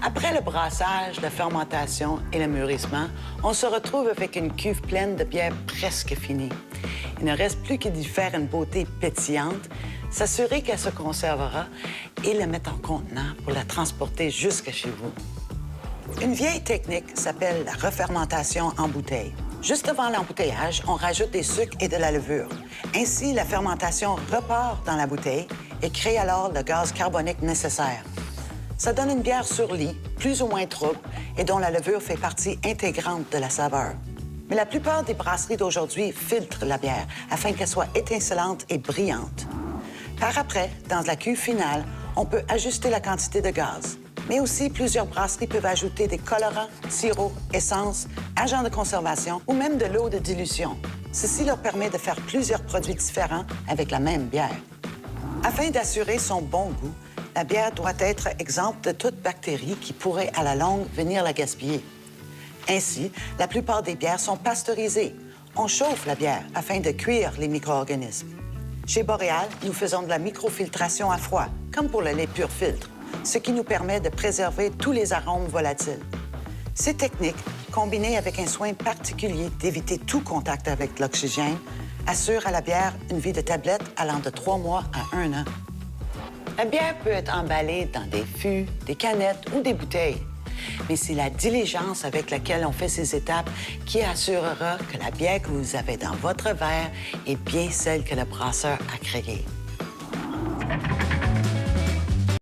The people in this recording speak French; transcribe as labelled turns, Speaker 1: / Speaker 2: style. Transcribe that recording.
Speaker 1: Après le brassage, la fermentation et le mûrissement, on se retrouve avec une cuve pleine de bière presque finie. Il ne reste plus qu'à y faire une beauté pétillante, s'assurer qu'elle se conservera et la mettre en contenant pour la transporter jusqu'à chez vous. Une vieille technique s'appelle la refermentation en bouteille. Juste avant l'embouteillage, on rajoute des sucres et de la levure. Ainsi, la fermentation repart dans la bouteille et crée alors le gaz carbonique nécessaire. Ça donne une bière sur lit, plus ou moins trouble, et dont la levure fait partie intégrante de la saveur. Mais la plupart des brasseries d'aujourd'hui filtrent la bière afin qu'elle soit étincelante et brillante. Par après, dans la cuve finale, on peut ajuster la quantité de gaz. Mais aussi, plusieurs brasseries peuvent ajouter des colorants, sirops, essences, agents de conservation ou même de l'eau de dilution. Ceci leur permet de faire plusieurs produits différents avec la même bière. Afin d'assurer son bon goût, la bière doit être exempte de toute bactérie qui pourrait, à la longue, venir la gaspiller. Ainsi, la plupart des bières sont pasteurisées. On chauffe la bière afin de cuire les micro-organismes. Chez Boréal, nous faisons de la microfiltration à froid, comme pour le lait pur filtre, ce qui nous permet de préserver tous les arômes volatiles. Ces techniques, combinées avec un soin particulier d'éviter tout contact avec l'oxygène, assurent à la bière une vie de tablette allant de 3 mois à 1 an. La bière peut être emballée dans des fûts, des canettes ou des bouteilles. Mais c'est la diligence avec laquelle on fait ces étapes qui assurera que la bière que vous avez dans votre verre est bien celle que le brasseur a créée.